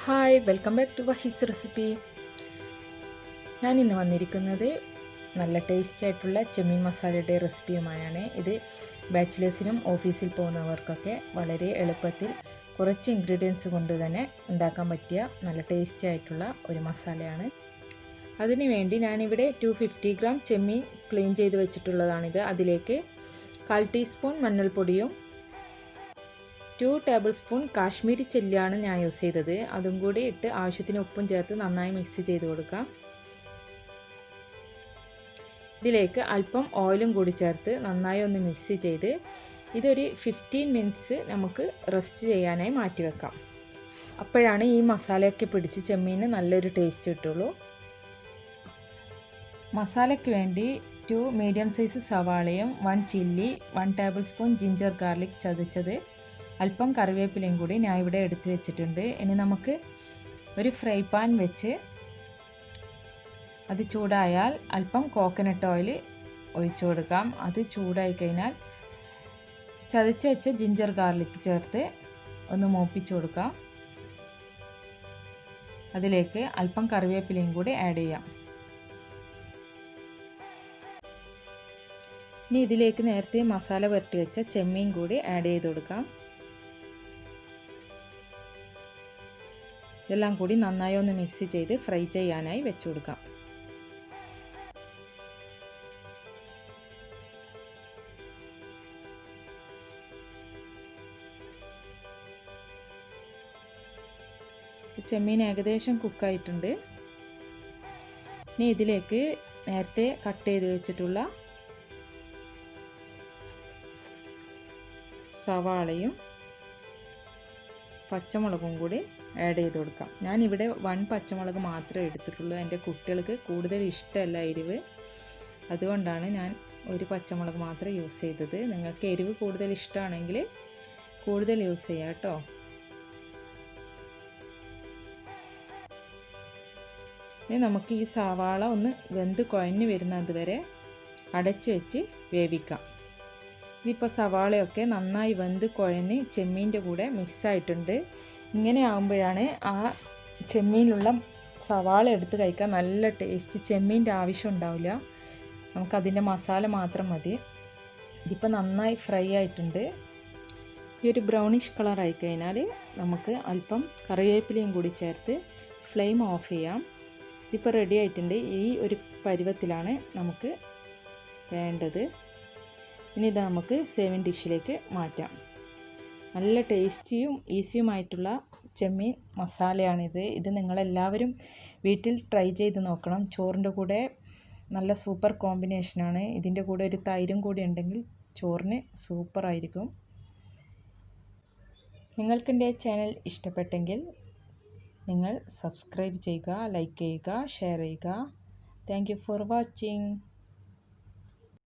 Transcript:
Hi welcome back to vahisrecipe. ഞാൻ ഇന്ന് വന്നിരിക്കുന്നത് നല്ല ടേസ്റ്റി ആയിട്ടുള്ള ചെമ്മീൻ മസാലയുടെ റെസിപ്പിയുമായാണ്. ഇത് ബാച്ചിലേഴ്സിനും ഓഫീസിൽ പോകുന്നവർക്കൊക്കെ വളരെ എളുപ്പത്തിൽ കുറച്ച് ഇൻഗ്രീഡിയൻസ് കൊണ്ട് തന്നെ ഉണ്ടാക്കാൻ പറ്റിയ നല്ല ടേസ്റ്റി ആയിട്ടുള്ള ഒരു മസാലയാണ്. അതിനുവേണ്ടി ഞാനിവിടെ 250 ഗ്രാം ചെമ്മീൻ ക്ലീൻ ചെയ്ത് വെച്ചിട്ടുള്ളതാണിത്. അതിലേക്ക് 1/4 ടീസ്പൂൺ മഞ്ഞൾപ്പൊടിയും 2 ടേബിൾ സ്പൂൺ കാശ്മീരി ചില്ലിയാണ് ഞാൻ യൂസ് ചെയ്തത്. അതും കൂടി ഇട്ട് ആവശ്യത്തിന് ഉപ്പും ചേർത്ത് നന്നായി മിക്സ് ചെയ്ത് കൊടുക്കാം. ഇതിലേക്ക് അല്പം ഓയിലും കൂടി ചേർത്ത് നന്നായി ഒന്ന് മിക്സ് ചെയ്ത് ഇതൊരു 15 മിനിറ്റ്സ് നമുക്ക് റെസ്റ്റ് ചെയ്യാനായി മാറ്റി വെക്കാം. അപ്പോഴാണ് ഈ മസാലയൊക്കെ പിടിച്ച് ചെമ്മീന് നല്ലൊരു ടേസ്റ്റ് കിട്ടുള്ളൂ. മസാലയ്ക്ക് വേണ്ടി 2 മീഡിയം സൈസ് സവാളയും 1 chilli, 1 table spoon ginger garlic ചതച്ചത്, അല്പം കറിവേപ്പിലയും കൂടി ഞാൻ ഇവിടെ എടുത്ത് വെച്ചിട്ടുണ്ട്. ഇനി നമുക്ക് ഒരു ഫ്രൈ പാൻ വെച്ച് അത് ചൂടായാൽ അല്പം കോക്കനട്ട് ഓയിൽ ഒഴിച്ചു കൊടുക്കാം. അത് ചൂടായി കഴിഞ്ഞാൽ ചതച്ച് വെച്ച ജിഞ്ചർ ഗാർലിക് ചേർത്ത് ഒന്ന് മൂപ്പിച്ചു കൊടുക്കാം. അതിലേക്ക് അല്പം കറിവേപ്പിലയും കൂടി ആഡ് ചെയ്യാം. ഇനി ഇതിലേക്ക് നേരത്തെ മസാല പുരട്ടി വെച്ച ചെമ്മീൻ കൂടി ആഡ് ചെയ്ത് കൊടുക്കാം. ഇതെല്ലാം കൂടി നന്നായി ഒന്ന് മിക്സ് ചെയ്ത് ഫ്രൈ ചെയ്യാനായി വെച്ച് കൊടുക്കാം. ചെമ്മീൻ ഏകദേശം കുക്കായിട്ടുണ്ട്. ഇനി ഇതിലേക്ക് നേരത്തെ കട്ട് ചെയ്ത് വെച്ചിട്ടുള്ള സവാളയും പച്ചമുളകും കൂടി ആഡ് ചെയ്ത് കൊടുക്കാം. ഞാനിവിടെ 1 പച്ചമുളക് മാത്രമേ എടുത്തിട്ടുള്ളൂ. എൻ്റെ കുട്ടികൾക്ക് കൂടുതൽ ഇഷ്ടമല്ല എരിവ്, അതുകൊണ്ടാണ് ഞാൻ ഒരു പച്ചമുളക് മാത്രം യൂസ് ചെയ്തത്. നിങ്ങൾക്ക് എരിവ് കൂടുതൽ ഇഷ്ടമാണെങ്കിൽ കൂടുതൽ യൂസ് ചെയ്യാം കേട്ടോ. ഇനി നമുക്ക് ഈ സവാള ഒന്ന് വെന്ത് കുഴഞ്ഞ് വരുന്നത് വരെ അടച്ച് വെച്ച് വേവിക്കാം. ഇതിപ്പോൾ സവാളയൊക്കെ നന്നായി വെന്ത് കുഴഞ്ഞ് ചെമ്മീൻ്റെ കൂടെ മിക്സായിട്ടുണ്ട്. ഇങ്ങനെ ആകുമ്പോഴാണ് ആ ചെമ്മീനിലുള്ള സവാള എടുത്ത് കഴിക്കാൻ നല്ല ടേസ്റ്റ്. ചെമ്മീൻ്റെ ആവശ്യം ഉണ്ടാവില്ല, നമുക്കതിൻ്റെ മസാല മാത്രം മതി. ഇതിപ്പോൾ നന്നായി ഫ്രൈ ആയിട്ടുണ്ട്. ഈ ഒരു ബ്രൗണിഷ് കളർ ആയിക്കഴിഞ്ഞാൽ നമുക്ക് അല്പം കറിവേപ്പിലയും കൂടി ചേർത്ത് ഫ്ലെയിം ഓഫ് ചെയ്യാം. ഇതിപ്പോൾ റെഡി ആയിട്ടുണ്ട്. ഈ ഒരു പരുവത്തിലാണ് നമുക്ക് വേണ്ടത്. ഇനി ഇത് നമുക്ക് സെർവിങ് ഡിഷിലേക്ക് മാറ്റാം. നല്ല ടേസ്റ്റിയും ഈസിയുമായിട്ടുള്ള ചെമ്മീൻ മസാലയാണിത്. ഇത് നിങ്ങളെല്ലാവരും വീട്ടിൽ ട്രൈ ചെയ്ത് നോക്കണം. ചോറിൻ്റെ കൂടെ നല്ല സൂപ്പർ കോമ്പിനേഷനാണ്. ഇതിൻ്റെ കൂടെ ഒരു തൈരും കൂടി ഉണ്ടെങ്കിൽ ചോറിന് സൂപ്പറായിരിക്കും. നിങ്ങൾക്കെൻ്റെ ചാനൽ ഇഷ്ടപ്പെട്ടെങ്കിൽ നിങ്ങൾ സബ്സ്ക്രൈബ് ചെയ്യുക, ലൈക്ക് ചെയ്യുക, ഷെയർ ചെയ്യുക. Thank you for watching.